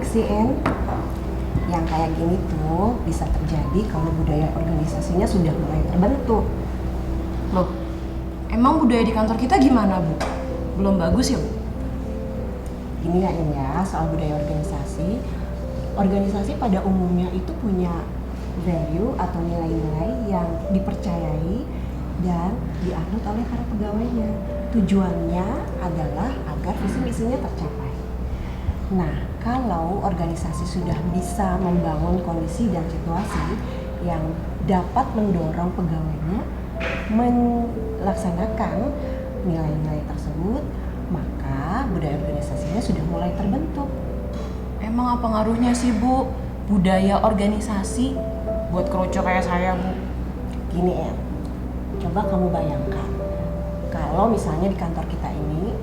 baik sih, En. Yang kayak gini tuh bisa terjadi kalau budaya organisasinya sudah mulai terbentuk. Loh, emang budaya di kantor kita gimana, Bu? Belum bagus ya, Bu? Gini ya, En ya, soal budaya organisasi. Organisasi pada umumnya itu punya value atau nilai-nilai yang dipercayai dan dianut oleh para pegawainya. Tujuannya adalah agar visi misinya tercapai. Nah, kalau organisasi sudah bisa membangun kondisi dan situasi yang dapat mendorong pegawainya melaksanakan nilai-nilai tersebut, maka budaya organisasinya sudah mulai terbentuk. Emang apa ngaruhnya sih, Bu? Budaya organisasi buat kerucu kayak saya, Bu? Gini, En, coba kamu bayangkan kalau misalnya di kantor kita ini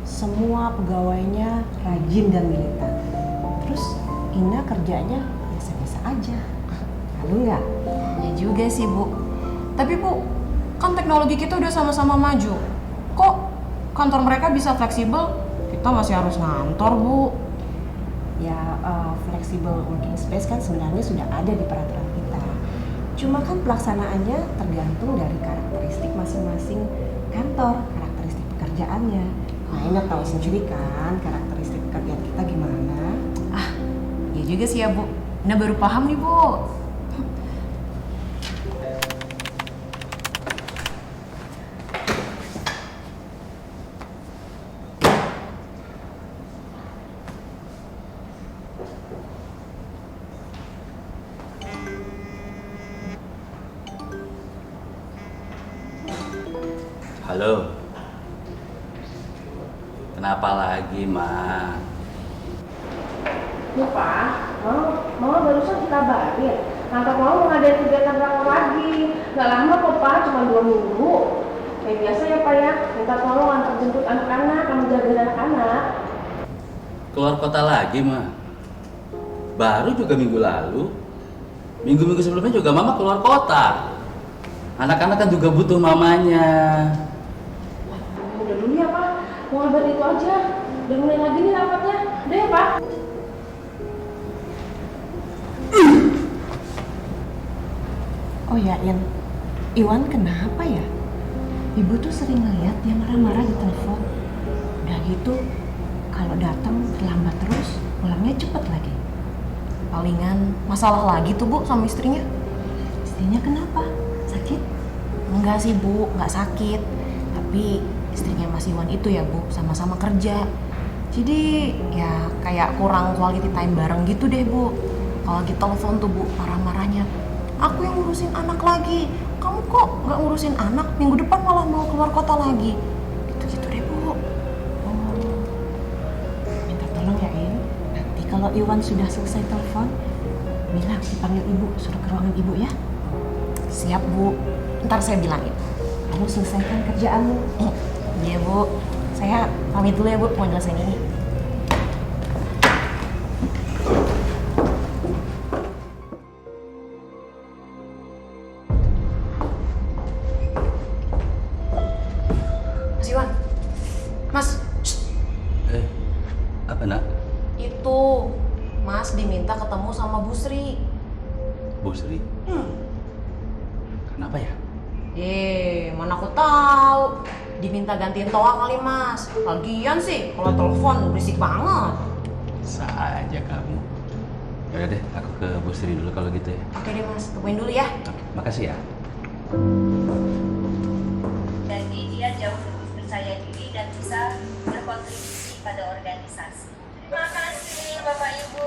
semua pegawainya rajin dan militan, terus Ina kerjanya biasa-biasa aja, lalu nggak? Ya juga sih, Bu. Tapi, Bu, kan teknologi kita udah sama-sama maju. Kok kantor mereka bisa fleksibel? Kita masih harus ngantor, Bu. Ya, flexible working space kan sebenarnya sudah ada di peraturan kita. Cuma kan pelaksanaannya tergantung dari karakteristik masing-masing kantor, karakteristik pekerjaannya. Nah, Ina tahu sendiri kan karakteristik pekerjaan kita gimana. Ya juga sih ya, Bu. Ina baru paham nih, Bu. Halo. Kenapa lagi, Ma? Lupa, Mama barusan dikabarin kantor Mama mau ngadain kegiatan rakor lagi. Gak lama kok, Pak, cuma 2 minggu. Kayak biasa ya, Pak ya, minta tolong antar jemput anak-anak, kamu jagain anak-anak. Keluar kota lagi, Ma? Baru juga minggu lalu. Minggu-minggu sebelumnya juga Mama keluar kota. Anak-anak kan juga butuh mamanya. Udah dulu ya, Pak, mau ngabar itu aja. Udah mulai lagi nih rapatnya. Udah ya, Pak. Oh ya, Iwan kenapa ya? Ibu tuh sering ngeliat dia marah-marah di telepon. Udah gitu, kalau datang terlambat terus, pulangnya cepet lagi. Palingan masalah lagi tuh, Bu, sama istrinya. Istrinya kenapa? Sakit? Enggak sih, Bu, enggak sakit. Tapi istrinya Mas Iwan itu ya, Bu, sama-sama kerja. Jadi ya kayak kurang quality time bareng gitu deh, Bu. Kalau lagi telepon tuh, Bu, marah-marahnya. Aku yang ngurusin anak lagi. Kamu kok nggak ngurusin anak? Minggu depan malah mau keluar kota lagi. Gitu-gitu deh, Bu. Minta tolong ya, nanti kalau Iwan sudah selesai telepon, bilang dipanggil ibu, suruh ke ruangan ibu ya. Siap, Bu. Ntar saya bilangin. Kamu selesaikan kerjaanmu. Iya, Bu. Saya pamit dulu ya, Bu, mau jelasin ini. Mas Iwan. Mas. Apa, Nak? Itu Mas diminta ketemu sama Bu Sri. Bu Sri? Kenapa ya? Mana aku tahu. Diminta gantiin toa kali, Mas. Lagian sih kalau telepon berisik banget. Saja kamu. Ya udah deh, aku ke Bu Sri dulu kalau gitu ya. Oke deh, Mas. Tungguin dulu ya. Oke, makasih ya. Jadi dia jauh lebih percaya diri dan bisa berkontribusi pada organisasi. Terima kasih Bapak Ibu.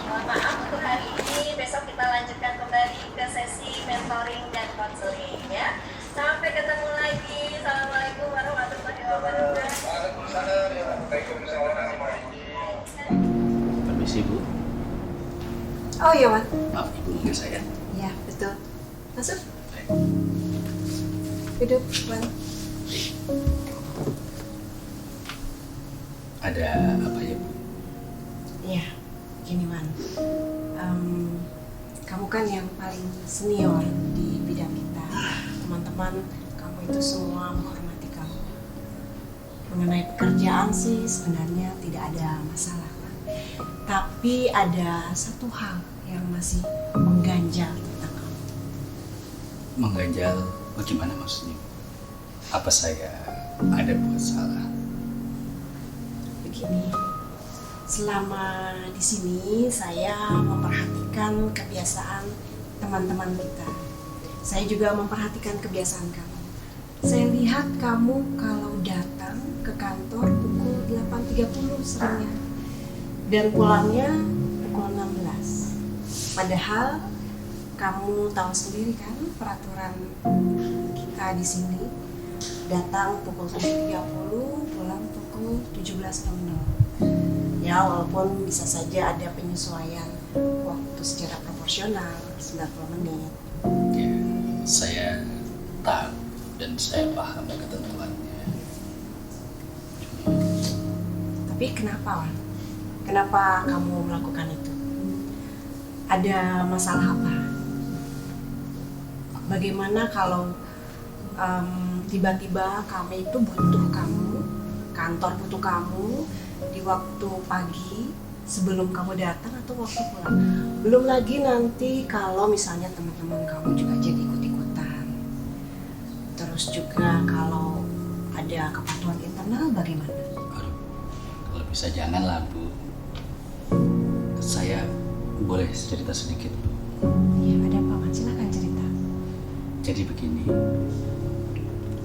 Mohon maaf untuk hari ini, besok kita lanjutkan kembali ke sesi mentoring dan konseling ya. Sampai ketemu lagi. Assalamualaikum warahmatullahi wabarakatuh. Permisi, Bu. Oh iya, Wan. Maaf, Ibu nunggu saya. Iya, betul. Masuk. Duduk, Wan. Ada apa ya, Bu? Iya, gini, Wan. Kamu kan yang paling senior di bidang kita. Teman-teman kamu itu semua menghormati kamu. Mengenai pekerjaan sih sebenarnya tidak ada masalah, Wan. Tapi ada satu hal yang masih mengganjal tentang kamu. Mengganjal bagaimana maksudnya? Apa saya ada buat salah? Begini, selama di sini saya memperhatikan kebiasaan teman-teman kita. Saya juga memperhatikan kebiasaan kamu. Saya lihat kamu kalau datang ke kantor pukul 8.30 seringnya. Dan pulangnya pukul 16. Padahal kamu tahu sendiri kan peraturan kita di sini. Datang pukul 7.30, pulang pukul 17.00. Ya, walaupun bisa saja ada penyesuaian waktu secara proporsional 90 menit. Ya, saya tahu dan saya paham ketentuannya. Tapi kenapa, Wan? Kenapa kamu melakukan itu? Ada masalah apa? Bagaimana kalau tiba-tiba kami itu butuh kamu, kantor butuh kamu di waktu pagi sebelum kamu datang atau waktu pulang? Belum lagi nanti kalau misalnya teman-teman kamu juga jadi ikut-ikutan. Terus juga kalau ada kepatuhan internal bagaimana? Aduh, kalau bisa janganlah Bu. Saya boleh cerita sedikit Bu. Ya, ada apa, Wan? Silakan cerita. Jadi begini,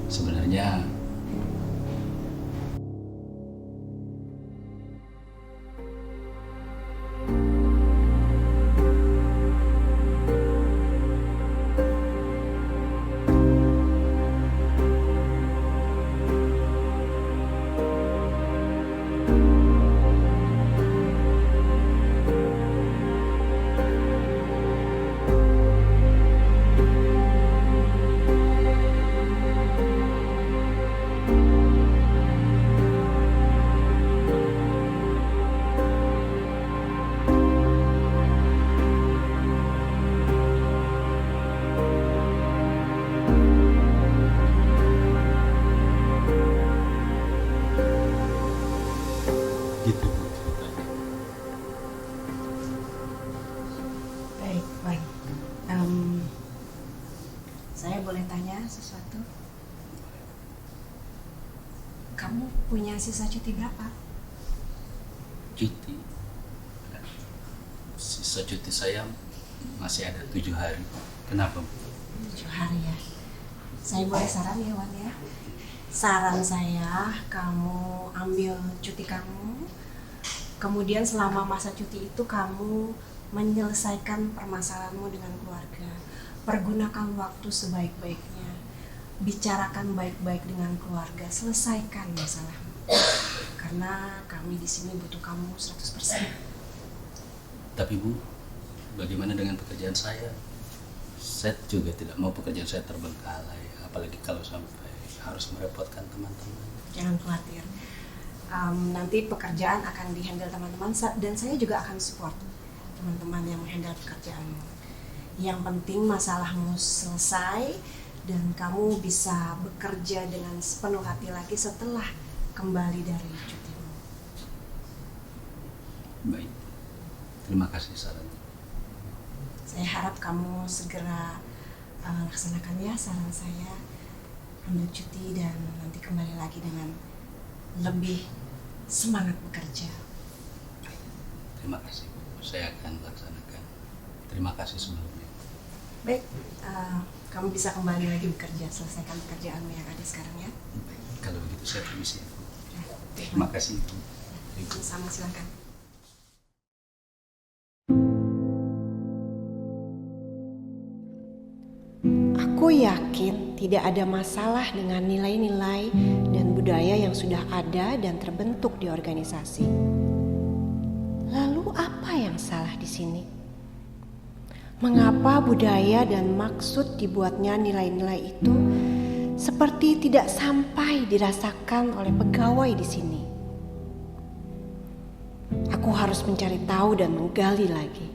sebenarnya gitu Bu ceritanya. Baik, baik. Saya boleh tanya sesuatu? Kamu punya sisa cuti berapa? Cuti. Sisa cuti saya masih ada 7 hari. Kenapa Bu? 7 hari ya. Saya boleh saran ya, Wan ya? Saran saya, kamu ambil cuti kamu, kemudian selama masa cuti itu kamu menyelesaikan permasalahanmu dengan keluarga. Pergunakan waktu sebaik-baiknya. Bicarakan baik-baik dengan keluarga, selesaikan masalahmu. Karena kami di sini butuh kamu 100%. Tapi Bu, bagaimana dengan pekerjaan saya? Saya juga tidak mau pekerjaan saya terbengkalai, apalagi kalau sampai harus merepotkan teman-teman. Jangan khawatir. Nanti pekerjaan akan dihandle teman-teman dan saya juga akan support teman-teman yang menghandle pekerjaanmu. Yang penting masalahmu selesai dan kamu bisa bekerja dengan sepenuh hati lagi setelah kembali dari cutimu. Baik, terima kasih sarannya. Saya harap kamu segera laksanakan ya saran saya, ambil cuti dan nanti kembali lagi dengan lebih semangat bekerja. Terima kasih Bu, saya akan laksanakan. Terima kasih sebelumnya. Baik, kamu bisa kembali lagi bekerja, selesaikan pekerjaanmu yang ada sekarang ya. Baik, kalau begitu saya permisi ya Bu. Ya, Terima kasih Bu. sama, silakan. Aku yakin tidak ada masalah dengan nilai-nilai dan budaya yang sudah ada dan terbentuk di organisasi. Lalu apa yang salah di sini? Mengapa budaya dan maksud dibuatnya nilai-nilai itu seperti tidak sampai dirasakan oleh pegawai di sini? Aku harus mencari tahu dan menggali lagi.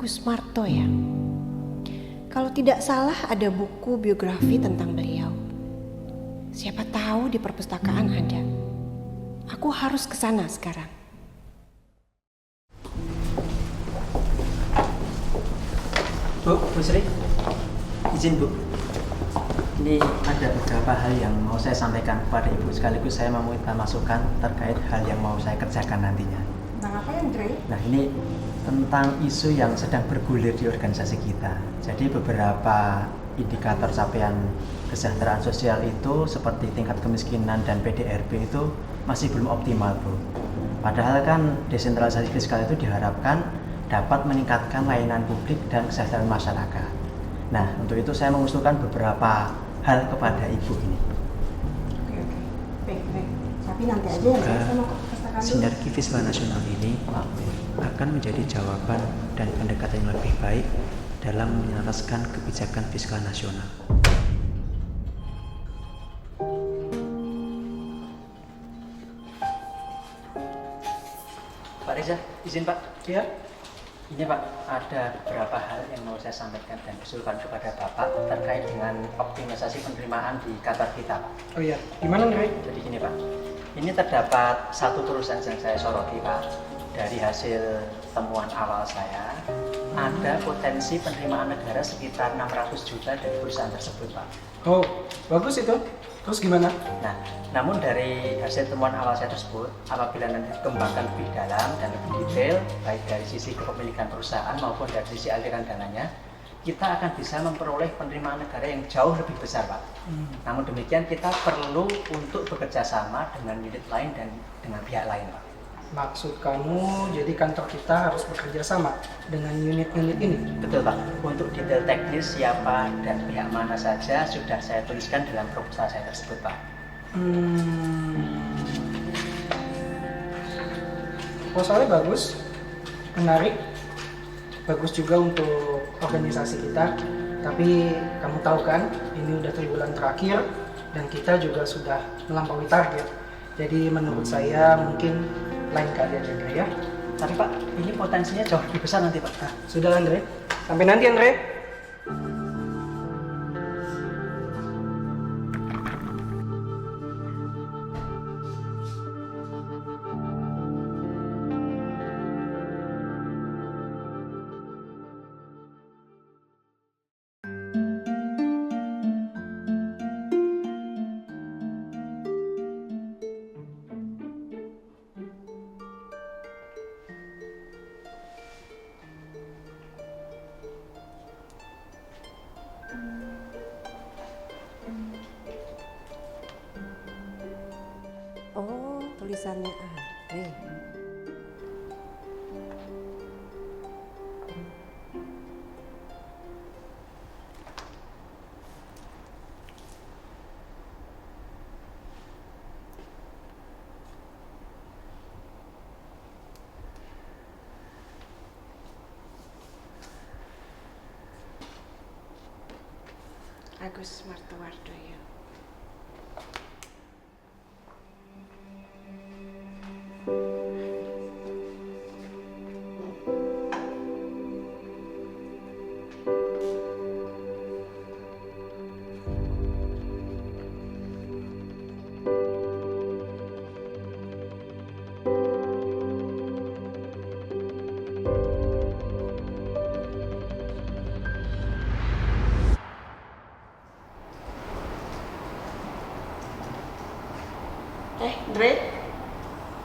Agus Marto ya? Kalau tidak salah ada buku biografi tentang beliau. Siapa tahu di perpustakaan ada. Aku harus ke sana sekarang. Bu Sri, izin Bu. Ini ada beberapa hal yang mau saya sampaikan kepada Ibu. Sekaligus saya mau minta masukan terkait hal yang mau saya kerjakan nantinya. Tentang apa ya, Andre? Nah, ini tentang isu yang sedang bergulir di organisasi kita. Jadi beberapa indikator capaian kesejahteraan sosial itu seperti tingkat kemiskinan dan PDRB itu masih belum optimal, Bu. Padahal kan desentralisasi fiskal itu diharapkan dapat meningkatkan layanan publik dan kesejahteraan masyarakat. Nah, untuk itu saya mengusulkan beberapa hal kepada Ibu ini. Oke. Baik. Tapi nanti aja ya, saya mau ke perpustakaan dulu. Sinergi fiskal nasional ini akan menjadi jawaban dan pendekatan yang lebih baik dalam menyelaraskan kebijakan fiskal nasional. Pak Reza, izin Pak. Ya, Ini Pak, ada beberapa hal yang mau saya sampaikan dan usulkan kepada Bapak terkait dengan optimalisasi penerimaan di kantor kita, Pak. oh iya. Gimana Andre? Jadi gini Pak, ini terdapat satu tulisan yang saya soroti Pak. Dari hasil temuan awal saya, ada potensi penerimaan negara sekitar 600 juta dari perusahaan tersebut Pak. Oh, bagus itu. Terus gimana? Nah, namun dari hasil temuan awal saya tersebut, apabila nanti dikembangkan lebih dalam dan lebih detail, baik dari sisi kepemilikan perusahaan maupun dari sisi aliran dananya, kita akan bisa memperoleh penerimaan negara yang jauh lebih besar Pak. Namun demikian kita perlu untuk bekerja sama dengan unit lain dan dengan pihak lain Pak. Maksud kamu jadi kantor kita harus bekerja sama dengan unit-unit ini? Betul Pak, untuk detail teknis siapa dan pihak mana saja sudah saya tuliskan dalam proposal saya tersebut Pak. Proposalnya bagus, menarik, bagus juga untuk organisasi kita. Tapi kamu tahu kan, ini udah 3 bulan terakhir dan kita juga sudah melampaui target. Jadi menurut saya mungkin lain kali aja Andre ya. Tapi Pak, ini potensinya jauh lebih besar nanti Pak. Nah, sudah Andre. Sampai nanti Andre. Oh, tulisannya Andre. Agus Martowardoyo. Dre,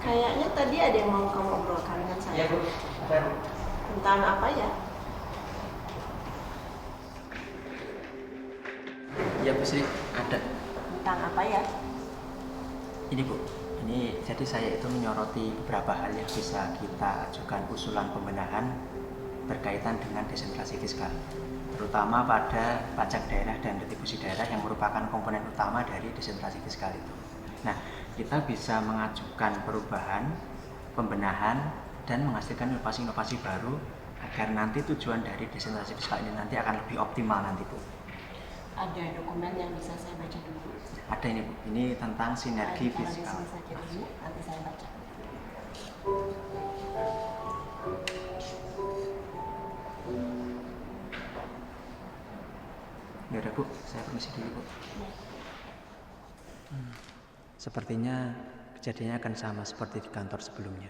kayaknya tadi ada yang mau kamu obrolkan dengan saya. Iya Bu, apa Bu? Tentang apa ya? Iya Bu Sri, ada. Tentang apa ya? Ini Bu, ini jadi saya itu menyoroti beberapa hal yang bisa kita ajukan usulan pembenahan berkaitan dengan desentralisasi fiskal, terutama pada pajak daerah dan retribusi daerah yang merupakan komponen utama dari desentralisasi fiskal itu. Nah, kita bisa mengajukan perubahan, pembenahan, dan menghasilkan inovasi-inovasi baru agar nanti tujuan dari desentralisasi fiskal ini nanti akan lebih optimal nanti Bu. Ada dokumen yang bisa saya baca dulu. Ada ini Bu, ini tentang sinergi Kalau di fiskal. sini saja dulu, nanti saya baca. Ya udah Bu, saya permisi dulu Bu. Sepertinya kejadiannya akan sama seperti di kantor sebelumnya.